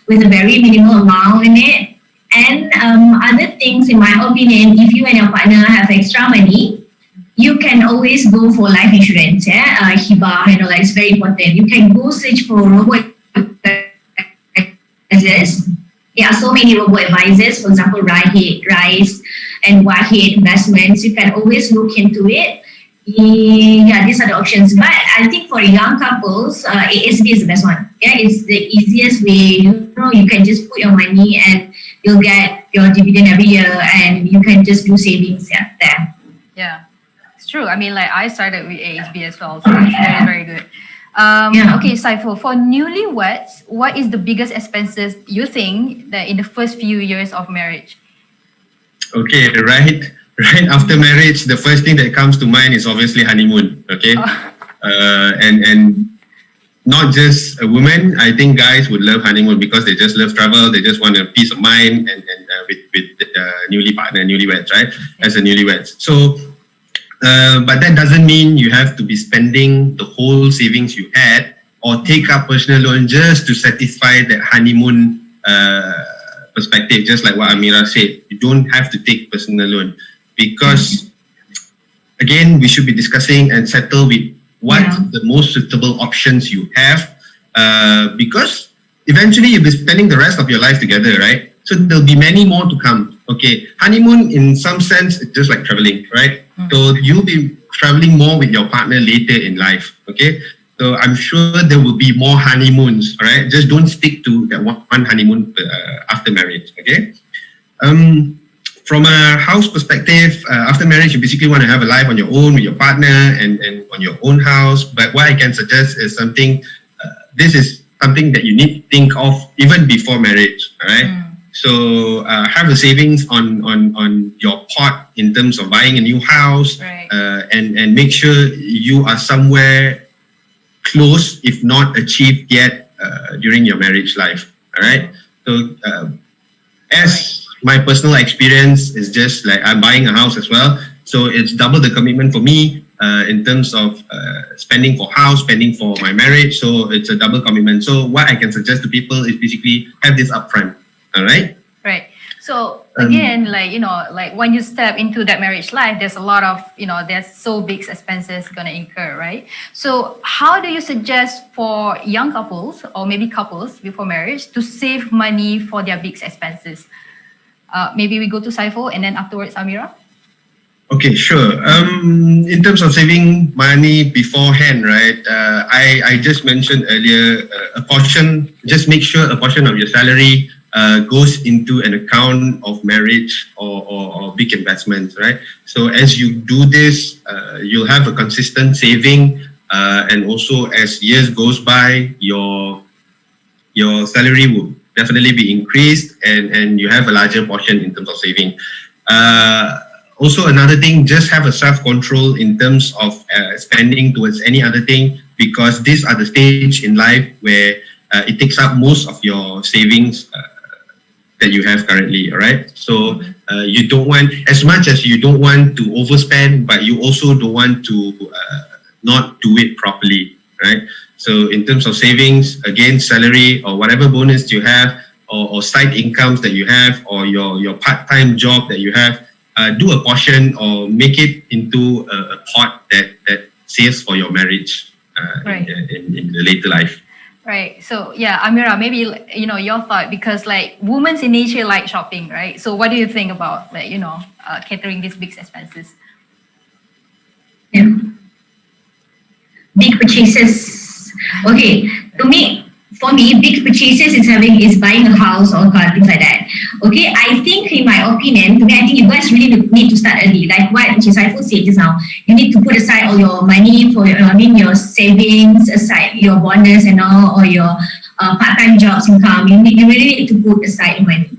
with a very minimal amount in it. And other things, in my opinion, if you and your partner have extra money, you can always go for life insurance, hibah, like it's very important. You can go search for robo-advisors. There are so many robo-advisors, for example, Rise and Wahid Investments. You can always look into it. Yeah, these are the options. But I think for young couples, ASB is the best one. Yeah, it's the easiest way. You can just put your money and you'll get your dividend every year, and you can just do savings there. Yeah. True. I mean, like I started with AHB as well, so it's very, very good. Okay, Saiful, for newlyweds, what is the biggest expenses you think that in the first few years of marriage? Okay, right after marriage, the first thing that comes to mind is obviously honeymoon. Okay, and not just a woman. I think guys would love honeymoon because they just love travel. They just want a peace of mind and with newlyweds, right? As a newlyweds, so. But that doesn't mean you have to be spending the whole savings you had or take up personal loan just to satisfy that honeymoon perspective. Just like what Amira said, you don't have to take personal loan because, again, we should be discussing and settle with what the most suitable options you have, because eventually you'll be spending the rest of your life together, right? So there'll be many more to come. Okay, honeymoon in some sense is just like traveling, right? So you'll be traveling more with your partner later in life. Okay, so I'm sure there will be more honeymoons. All right, just don't stick to that one honeymoon after marriage. Okay. From a house perspective, after marriage, you basically want to have a life on your own with your partner and on your own house. But what I can suggest is something. This is something that you need to think of even before marriage. All right. So have a savings on your pot in terms of buying a new house, and make sure you are somewhere close, if not achieved yet, during your marriage life. All right. So as my personal experience is just like I'm buying a house as well, so it's double the commitment for me in terms of spending for house, spending for my marriage. So it's a double commitment. So what I can suggest to people is basically have this upfront. All right. Right. So again, like when you step into that marriage life, there's a lot of there's so big expenses gonna incur, right? So how do you suggest for young couples or maybe couples before marriage to save money for their big expenses? Maybe we go to Saiful and then afterwards Amira. Okay, sure. In terms of saving money beforehand, right? I just mentioned earlier a portion. Just make sure a portion of your salary goes into an account of marriage or big investments, right? So as you do this, you'll have a consistent saving, and also as years goes by, your salary will definitely be increased, and you have a larger portion in terms of saving. Also, another thing, just have a self-control in terms of spending towards any other thing, because these are the stage in life where it takes up most of your savings that you have currently, all right? So you don't want, as much as you don't want to overspend, but you also don't want to not do it properly, right? So in terms of savings, again, salary or whatever bonus you have, or side incomes that you have, or your part-time job that you have, do a portion or make it into a pot that saves for your marriage in the later life. Right. So yeah, Amira, maybe your thought, because like women in nature like shopping, right? So what do you think about catering these big expenses? Yeah. Big purchases. Okay, for me, big purchases is buying a house or a car, things like that. Okay, I think in my opinion, I think you guys really need to start early. Like what Saiful said just now, you need to put aside all your money for your savings, aside your bonus and all, or your part-time jobs income. You really need to put aside money.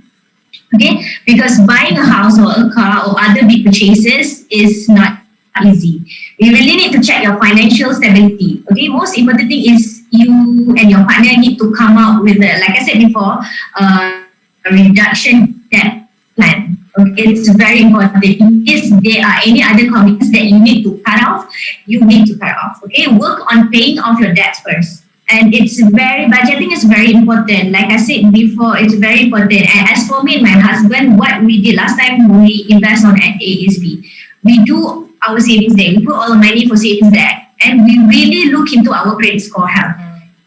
Okay, because buying a house or a car or other big purchases is not easy. You really need to check your financial stability. Okay, most important thing is you and your partner need to come out with like I said before, a reduction debt plan. Okay, it's very important. In case there are any other commitments that you need to cut off, you need to cut off. Okay, work on paying off your debts first, And budgeting is very important. Like I said before, it's very important. And as for me and my husband, what we did last time, we invest on ASB. We do our savings there. We put all the money for savings there. And we really look into our credit score health.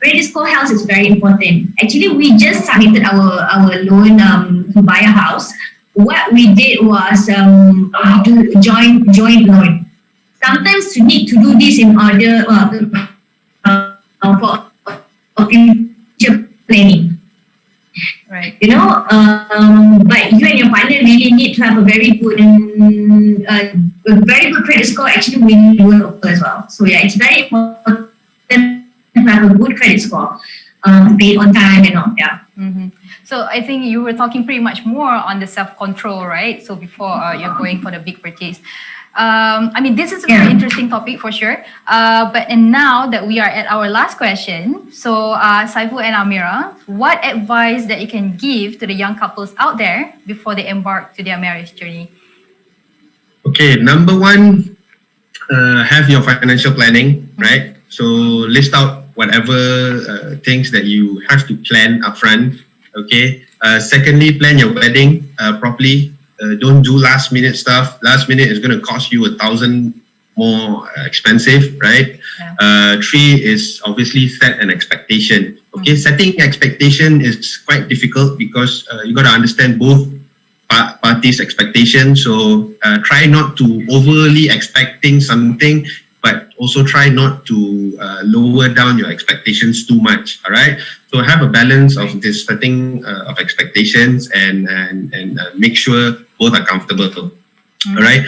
Credit score health is very important. Actually, we just submitted our loan to buy a house. What we did was we do joint loan. Sometimes you need to do this in order for future planning. Right. You know, but you and your partner really need to have a very good credit score. Actually, we need to do it as well. So yeah, it's very important to have a good credit score, pay on time and all. Yeah. Mm-hmm. So I think you were talking pretty much more on the self-control, right? So before you're going for the big purchase. I mean, this is a very interesting topic for sure. And now that we are at our last question, so Saiful and Amira, what advice that you can give to the young couples out there before they embark to their marriage journey? Okay, number one, have your financial planning, right? So list out whatever things that you have to plan upfront. Okay. Secondly, plan your wedding properly. Don't do last minute stuff. Last minute is going to cost you 1,000 more expensive, right? Yeah. Three is obviously set an expectation. Okay, setting expectation is quite difficult because you got to understand both parties' expectations. So try not to overly expecting something, but also try not to lower down your expectations too much. All right. So have a balance of this setting of expectations and make sure both are comfortable. All right.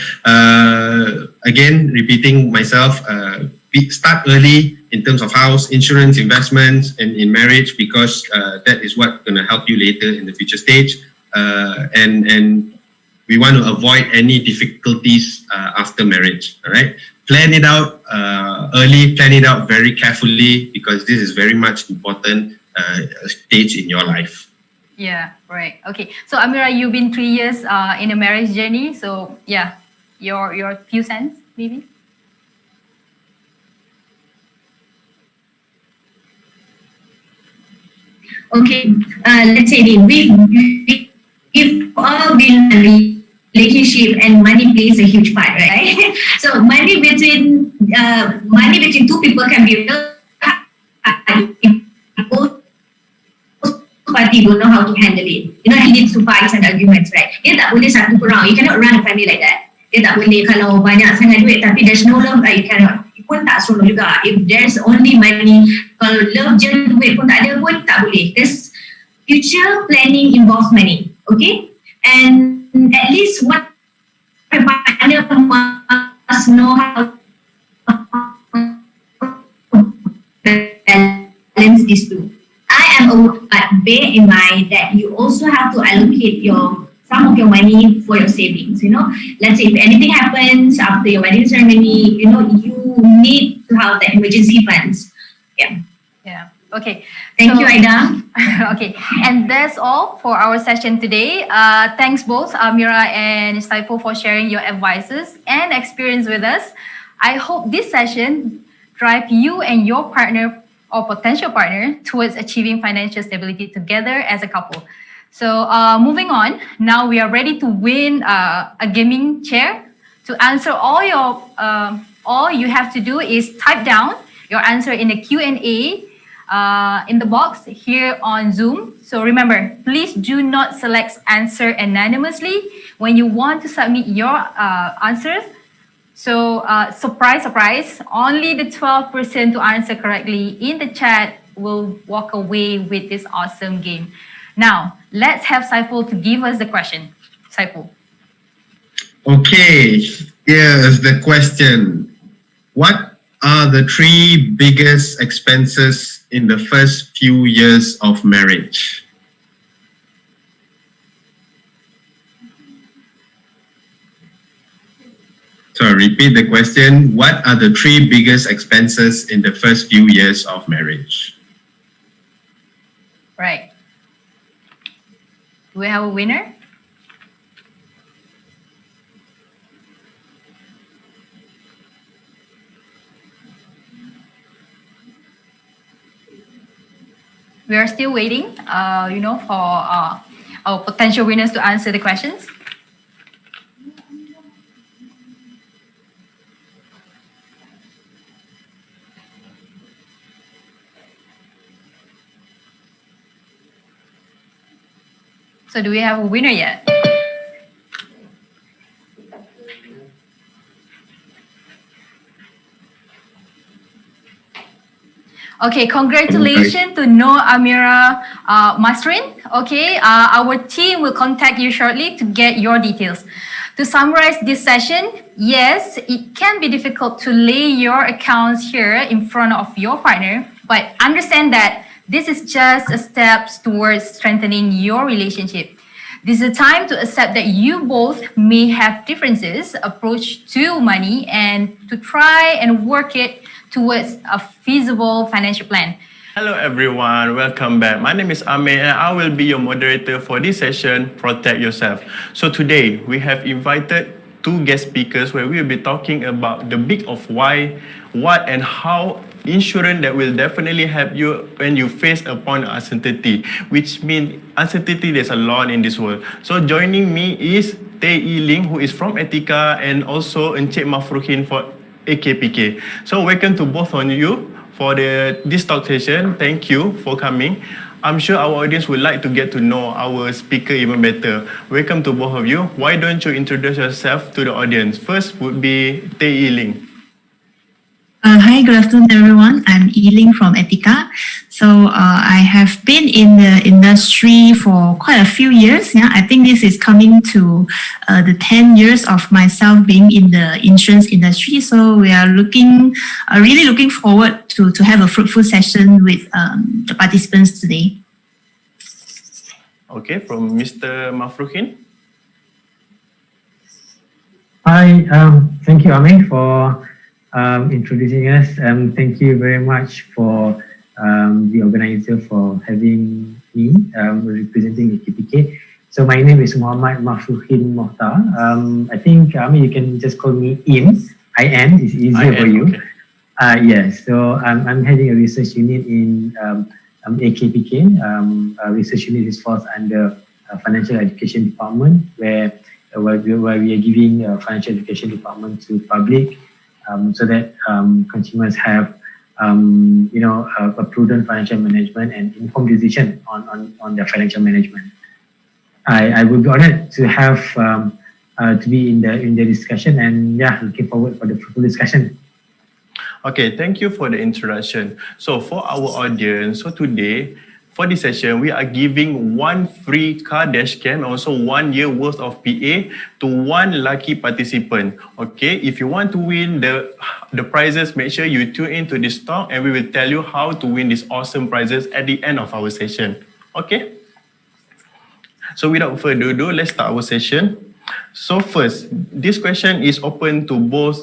Again, repeating myself, start early in terms of house, insurance, investments, and in marriage, because that is what's going to help you later in the future stage. And we want to avoid any difficulties after marriage. All right. Plan it out early, plan it out very carefully, because this is very much important stage in your life. Yeah, right. Okay. So Amira, you've been 3 years in a marriage journey. So yeah, your few cents maybe. Okay. Let's say we've all been in a relationship, and money plays a huge part, right? So money between two people can be real hard if both party don't know how to handle it. You know, it leads to fights and arguments, right? Dia tak boleh satu kurang. You cannot run a family like that. Dia tak boleh kalau banyak sangat duit tapi there's no love, you cannot. You pun tak seronok juga. If there's only money, kalau love je duit pun tak ada pun tak boleh. There's future planning involves money, okay? And at least one partner must know how to balance these two. I am aware, but bear in mind that you also have to allocate some of your money for your savings. You know, let's say if anything happens after your wedding ceremony, you know, you need to have the emergency funds. Yeah. Yeah. Okay. Thank you, Aida. Okay, and that's all for our session today. Thanks both Amira and Saiful for sharing your advices and experience with us. I hope this session drive you and your partner or potential partner towards achieving financial stability together as a couple. So moving on, now we are ready to win a gaming chair. To answer all you have to do is type down your answer in the Q&A in the box here on Zoom. So remember, please do not select answer anonymously when you want to submit your answers. So surprise, only the 12% to answer correctly in the chat will walk away with this awesome game. Now, let's have Saiful to give us the question. Saiful. Okay, here's the question. What are the 3 biggest expenses in the first few years of marriage? So I repeat the question. What are the 3 biggest expenses in the first few years of marriage? Right. Do we have a winner? We are still waiting, for our potential winners to answer the questions. So do we have a winner yet? Okay, congratulations to Noor Amira Masrin. Okay, our team will contact you shortly to get your details. To summarize this session, yes, it can be difficult to lay your accounts here in front of your partner, but understand that this is just a step towards strengthening your relationship. This is a time to accept that you both may have differences approach to money and to try and work it towards a feasible financial plan. Hello everyone, welcome back. My name is Amir and I will be your moderator for this session, Protect Yourself. So today we have invited two guest speakers where we will be talking about the big of why, what and how insurance that will definitely help you when you face upon uncertainty, which means uncertainty there's a lot in this world. So joining me is Tay Yi Ling, who is from Etika, and also Encik Mafruhin for AKPK. So welcome to both of you for this talk session. Thank you for coming. I'm sure our audience would like to get to know our speaker even better. Welcome to both of you. Why don't you introduce yourself to the audience? First would be Tay Yi Ling. Hi, good afternoon, everyone. I'm Yi-Ling from Etika. So I have been in the industry for quite a few years. Yeah, I think this is coming to the 10 years of myself being in the insurance industry. So we are really looking forward to have a fruitful session with the participants today. Okay, from Mr. Mafruhin. Hi, thank you, Amir, for introducing us. Thank you very much for the organizer for having me representing the KPK. So my name is Muhammad Mafruhin Mohtar. I think you can just call me IN. IN is easier for you. Okay. Yes, so I'm heading a research unit in AKPK. Research unit is falls under Financial Education Department, where we are giving financial education department to public. So that consumers have, a prudent financial management and informed decision on their financial management. I would be honored to have to be in the discussion, and yeah, looking forward for the fruitful discussion. Okay, thank you for the introduction. So for our audience, so today, for this session, we are giving one free car dash cam, also 1 year worth of PA to one lucky participant. Okay, if you want to win the prizes, make sure you tune into this talk and we will tell you how to win these awesome prizes at the end of our session. Okay? So without further ado, let's start our session. So first, this question is open to both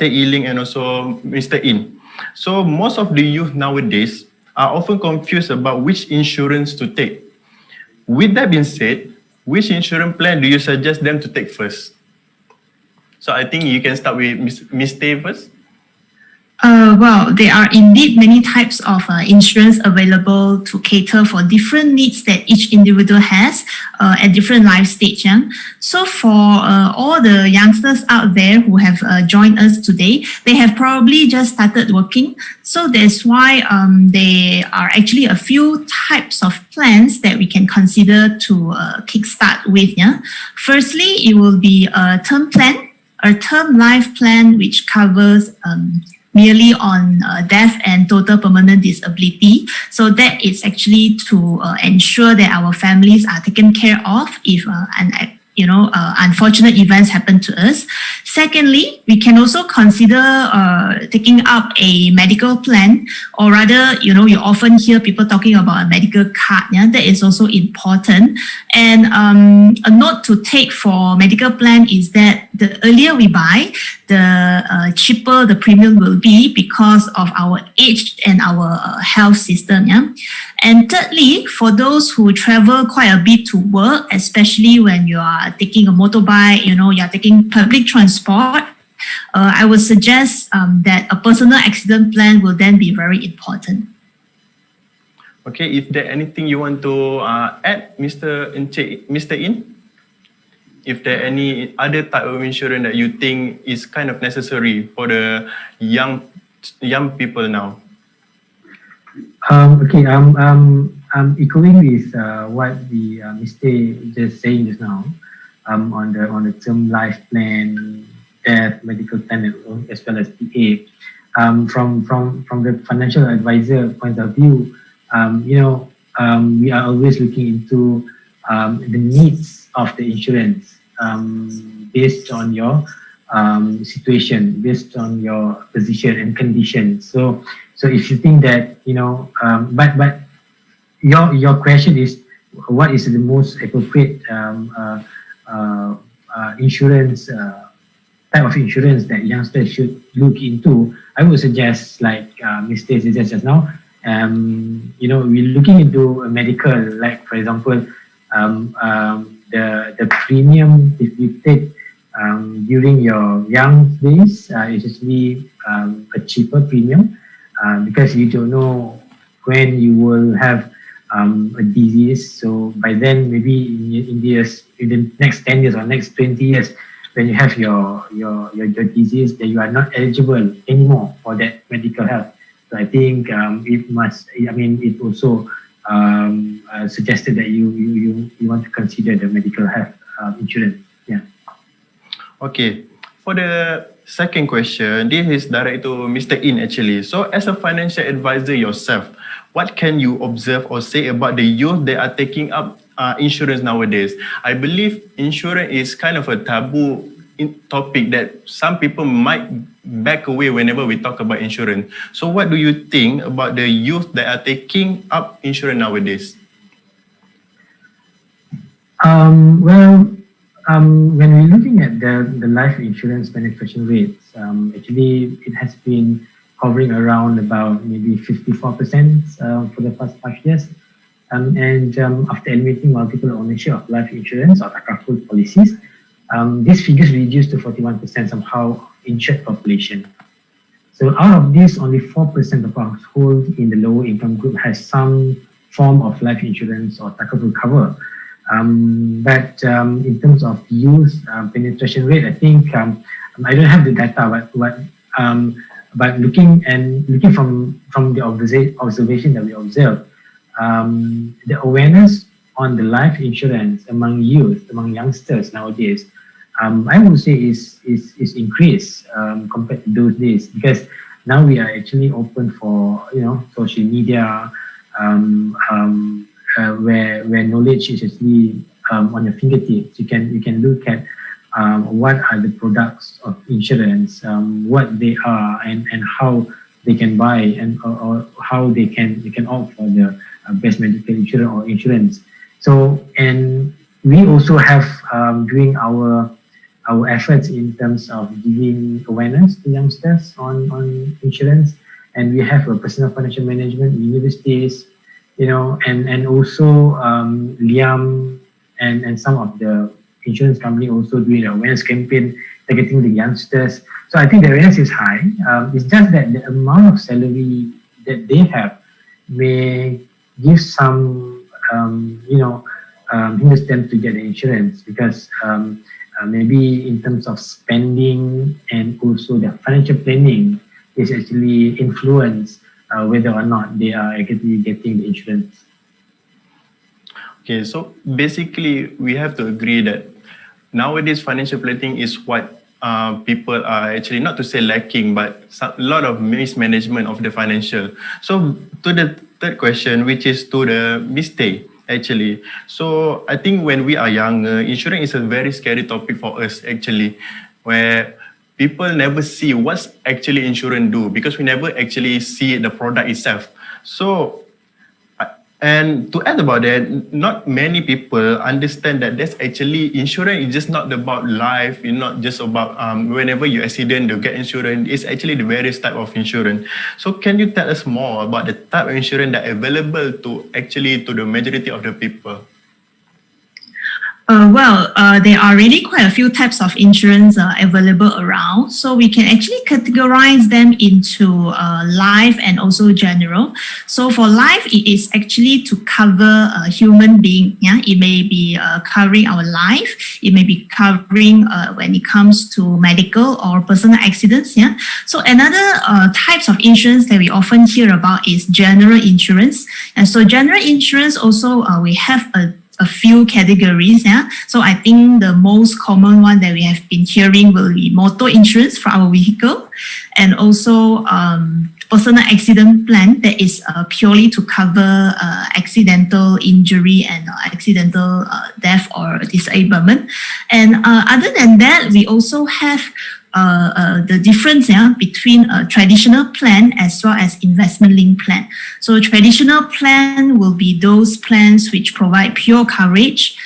Tay Yi Ling and also Mr. In. So most of the youth nowadays are often confused about which insurance to take. With that being said, which insurance plan do you suggest them to take first? So I think you can start with Ms. Tay first. Well, there are indeed many types of insurance available to cater for different needs that each individual has at different life stage. Yeah? So for all the youngsters out there who have joined us today, they have probably just started working. So that's why there are actually a few types of plans that we can consider to kickstart with. Yeah? Firstly, it will be a term plan, a term life plan which covers merely on death and total permanent disability. So that is actually to ensure that our families are taken care of if unfortunate events happen to us. Secondly, we can also consider taking up a medical plan, or rather, you often hear people talking about a medical card. Yeah, that is also important. And a note to take for medical plan is that the earlier we buy, the cheaper the premium will be because of our age and our health system. Yeah. And thirdly, for those who travel quite a bit to work, especially when you are taking a motorbike, you are taking public transport, I would suggest that a personal accident plan will then be very important. Okay, if there anything you want to add, Mr. In? If there any other type of insurance that you think is kind of necessary for the young people now? Okay, I'm echoing with what the Mr. just saying just now, on the term life plan, death, medical plan, as well as PA. From the financial advisor point of view, we are always looking into the needs of the insurance, based on your situation, based on your position and condition. So if you think that, but your question is, what is the most appropriate insurance, type of insurance that youngsters should look into? I would suggest, like Mr. suggested just now, we're looking into a medical, like for example, the premium, if you take during your young days, is actually a cheaper premium, because you don't know when you will have a disease. So by then, maybe in the next 10 years or next 20 years, when you have your disease, that you are not eligible anymore for that medical health. So I think it also suggested that you want to consider the medical health insurance. Yeah. Okay, for the second question, this is direct to Mr. In actually. So as a financial advisor yourself, what can you observe or say about the youth that are taking up insurance nowadays? I believe insurance is kind of a taboo topic that some people might back away whenever we talk about insurance. So what do you think about the youth that are taking up insurance nowadays? When we're looking at the life insurance penetration rates, actually it has been hovering around about maybe 54% for the past 5 years. After admitting multiple ownership of life insurance or takaful policies, these figures reduced to 41% somehow insured population. So out of this, only 4% of households in the lower income group has some form of life insurance or takaful cover. But in terms of youth penetration rate, I think I don't have the data, but looking from the observation that we observed, the awareness on the life insurance among youth, among youngsters nowadays, I would say is increased compared to those days, because now we are actually open for social media, where knowledge is actually on your fingertips. You can look at what are the products of insurance, what they are, and how they can buy, and or how they can opt for the best medical insurance or insurance. So, and we also have doing our efforts in terms of giving awareness to youngsters on insurance, and we have a personal financial management in universities, and also Liam and some of the insurance company also doing an awareness campaign targeting the youngsters. So I think the awareness is high. It's just that the amount of salary that they have may give some, hinders them to get the insurance, because maybe in terms of spending and also their financial planning is actually influenced whether or not they are actually getting the insurance. Okay, so basically we have to agree that nowadays financial planning is what people are actually, not to say lacking, but a lot of mismanagement of the financial. So to the third question, which is to the mistake actually. So I think when we are younger, insurance is a very scary topic for us actually, where people never see what's actually insurance do, because we never actually see the product itself. So, and to add about that, not many people understand that that's actually insurance is just not about life, it's not just about whenever you accident you get insurance. It's actually the various type of insurance. So can you tell us more about the type of insurance that are available to the majority of the people? There are really quite a few types of insurance available around. So we can actually categorize them into life and also general. So for life, it is actually to cover a human being. Yeah, it may be covering our life. It may be covering when it comes to medical or personal accidents. Yeah. So another types of insurance that we often hear about is general insurance. And so general insurance also we have a few categories. Yeah. So I think the most common one that we have been hearing will be motor insurance for our vehicle, and also personal accident plan that is purely to cover accidental injury and accidental death or disablement. And other than that, we also have the difference between a traditional plan as well as investment linked plan. So traditional plan will be those plans which provide pure coverage.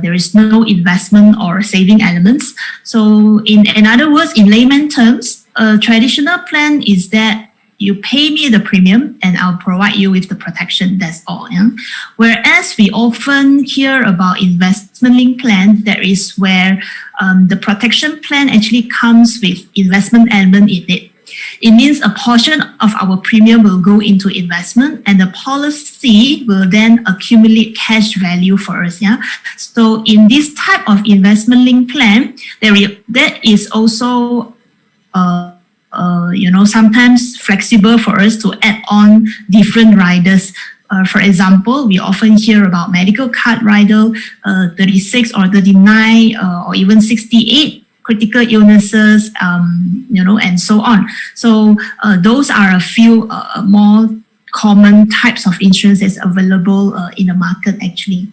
There is no investment or saving elements. So in other words, in layman terms, a traditional plan is that you pay me the premium and I'll provide you with the protection. That's all. Yeah? Whereas we often hear about investment linked plan, that is where the protection plan actually comes with investment element in it. It means a portion of our premium will go into investment and the policy will then accumulate cash value for us. Yeah. So in this type of investment linked plan, there is also sometimes flexible for us to add on different riders. For example, we often hear about medical card rider 36 or 39 or even 68, critical illnesses, and so on. So those are a few more common types of insurance that's available in the market actually.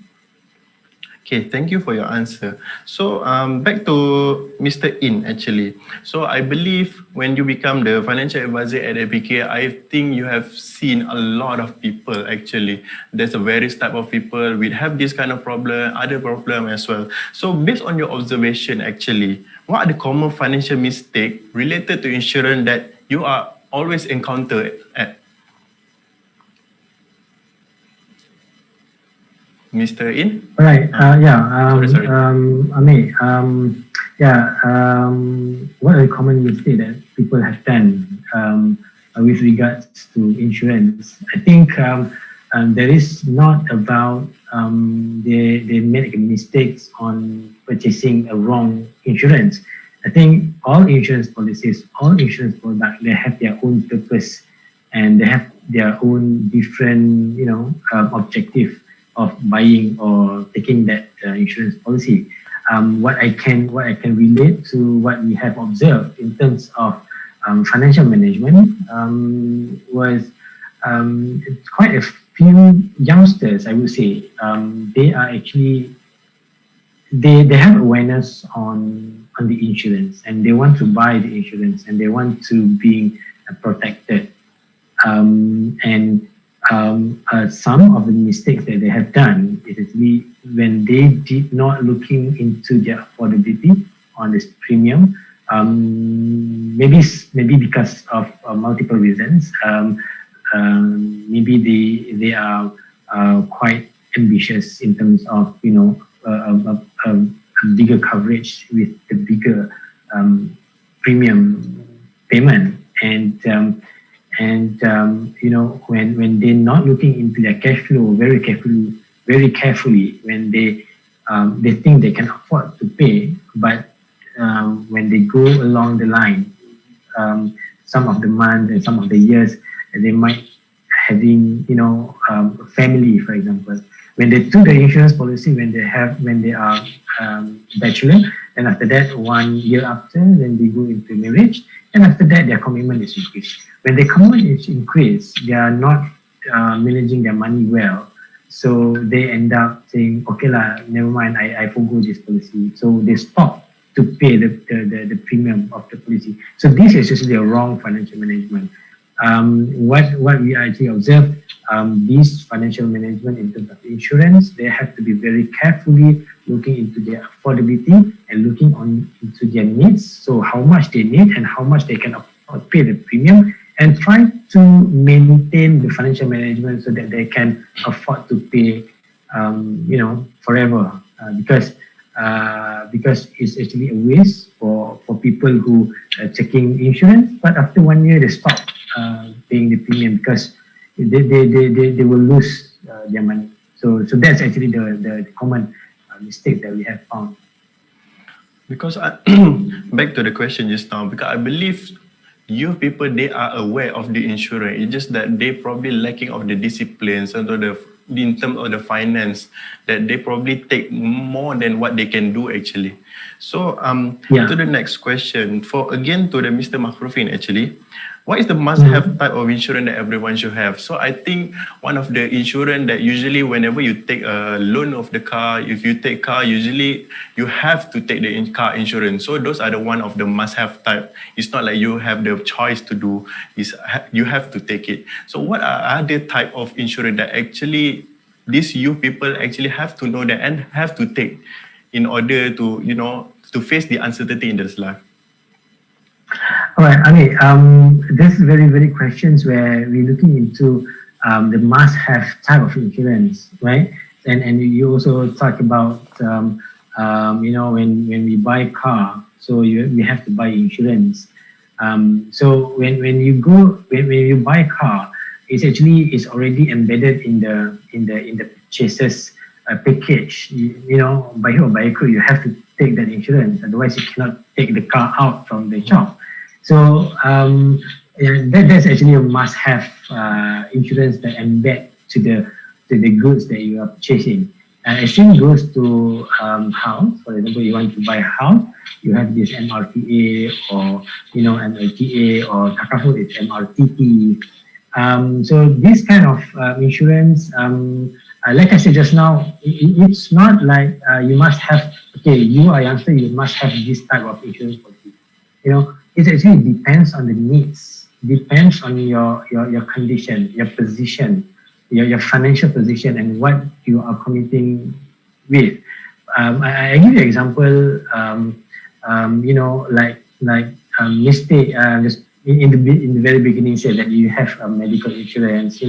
Okay, thank you for your answer. So back to Mr. In actually. So I believe when you become the financial advisor at APK, I think you have seen a lot of people actually. There's a various type of people will have this kind of problem, other problem as well. So based on your observation actually, what are the common financial mistakes related to insurance that you are always encounter at? Mr. In? Right. Sorry. Amir, what are the common mistakes that people have done with regards to insurance? I think there is not about they make mistakes on purchasing a wrong insurance. I think all insurance policies, all insurance products, they have their own purpose and they have their own different, objective of buying or taking that insurance policy. What I can relate to what we have observed in terms of financial management was quite a few youngsters, I would say. They are actually they have awareness on the insurance and they want to buy the insurance and they want to be protected. Some of the mistakes that they have done is actually when they did not looking into their affordability on this premium, maybe because of multiple reasons. Maybe they are quite ambitious in terms of a bigger coverage with the bigger premium payment when they're not looking into their cash flow very carefully, when they think they can afford to pay, but when they go along the line, some of the months and some of the years, they might having family, for example. When they took the insurance policy, when they are bachelor, and after that 1 year after, then they go into marriage, and after that their commitment is increased. When the commitment is increased, they are not managing their money well, so they end up saying, okay lah, never mind, I forgo this policy. So they stop to pay the premium of the policy. So this is actually a wrong financial management. What we actually observed, these financial management in terms of insurance, they have to be very carefully looking into their affordability and looking into their needs. So how much they need and how much they can afford to pay the premium, and try to maintain the financial management so that they can afford to pay, forever because it's actually a waste for people who are taking insurance, but after 1 year they stop paying the premium because they will lose their money. So that's actually the common mistake that we have found. Because back to the question just now, because I believe you people, they are aware of the insurance. It's just that they probably lacking of the disciplines and in terms of the finance, that they probably take more than what they can do actually. So to the next question, to the Mr. Makhrufin actually, what is the must-have type of insurance that everyone should have? So I think one of the insurance that usually whenever you take a loan of the car, if you take car, usually you have to take the car insurance. So those are the one of the must-have type. It's not like you have the choice to do, you have to take it. So what are other type of insurance that actually these you people actually have to know that and have to take in order to, to face the uncertainty in this life? All right, I mean, there's very, very questions where we're looking into the must-have type of insurance, right? And you also talk about, when we buy a car, so we have to buy insurance. So when you buy a car, it's already embedded in the purchases package. By hook or by crook, you have to take that insurance. Otherwise, you cannot take the car out from the shop. So that's actually a must-have insurance that embed to the goods that you are purchasing. And same goes to house. For example, you want to buy a house, you have this MRTA or MLTA, or Takaful is MRTT. So this kind of insurance, like I said just now, it's not like you must have. Okay, you are a youngster, you must have this type of insurance policy. It actually depends on the needs, depends on your condition, your position, your financial position, and what you are committing with. I give you an example. Mistake. Just in the very beginning, said that you have a medical insurance,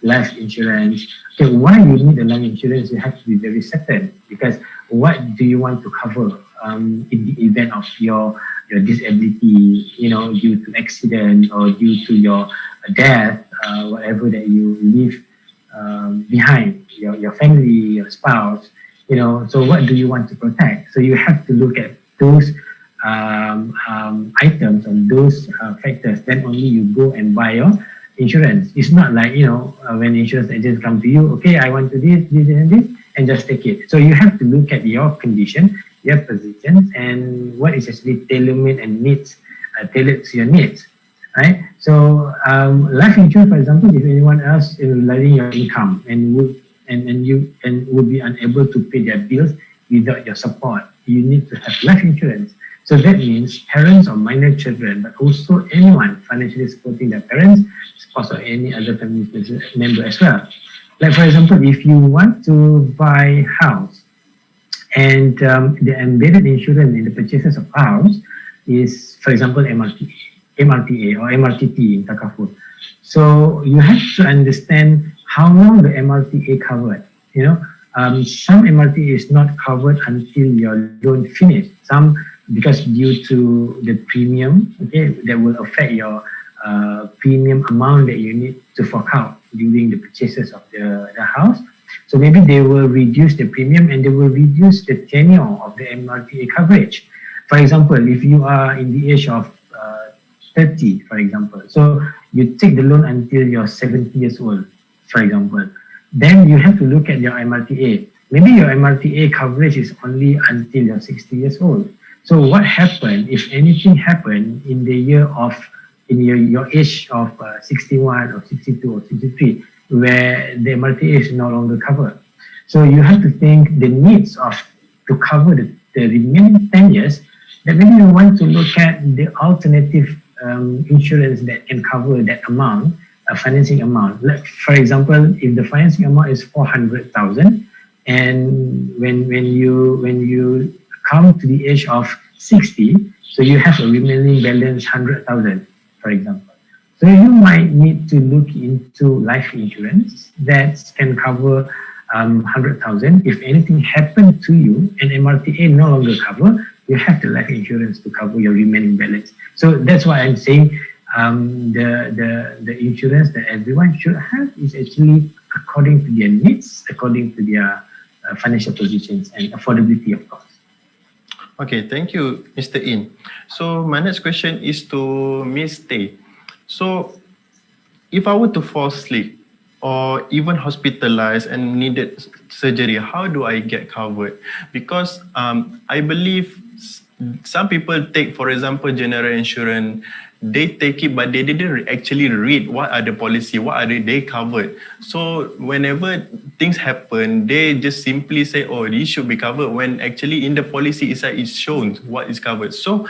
life insurance. Okay, why you need a life insurance? You have to be very certain, because what do you want to cover in the event of your disability, due to accident or due to your death, whatever that you leave behind, your family, your spouse, so what do you want to protect? So you have to look at those items and those factors, then only you go and buy your insurance. It's not like, when insurance agents come to you, okay, I want to this, and just take it. So you have to look at your condition, your positions, and what is actually tailor-made and tailored to your needs, right? So life insurance, for example, if anyone else is relying your income and would be unable to pay their bills without your support, you need to have life insurance. So that means parents or minor children, but also anyone financially supporting their parents, spouse, or any other family member as well. Like for example, if you want to buy a house, and the embedded insurance in the purchases of house is, for example, MRTA or MRTT in Takaful. So you have to understand how long the MRTA covered. Some MRTA is not covered until your loan finished. Some because due to the premium, okay, that will affect your premium amount that you need to fork out during the purchases of the house. So maybe they will reduce the premium and they will reduce the tenure of the MRTA coverage. For example, if you are in the age of 30, for example, so you take the loan until you're 70 years old, for example, then you have to look at your MRTA. Maybe your MRTA coverage is only until you're 60 years old. So what happened if anything happened in the year of, in your age of 61 or 62 or 63, where the MRTA is no longer covered? So you have to think the needs to cover the remaining 10 years, that maybe you want to look at the alternative insurance that can cover that amount, financing amount. Like for example, if the financing amount is 400,000, and when you come to the age of 60, so you have a remaining balance 100,000, for example. So you might need to look into life insurance that can cover 100,000. If anything happened to you and MRTA no longer cover, you have the life insurance to cover your remaining balance. So that's why I'm saying the insurance that everyone should have is actually according to their needs, according to their financial positions and affordability, of course. Okay, thank you, Mr. In. So my next question is to Ms. Tay. So if I were to fall sick or even hospitalized and needed surgery, how do I get covered? Because I believe some people take, for example, general insurance, they take it, but they didn't actually read what are the policy, what are they covered. So whenever things happen, they just simply say, oh, this should be covered, when actually in the policy it's shown what is covered. So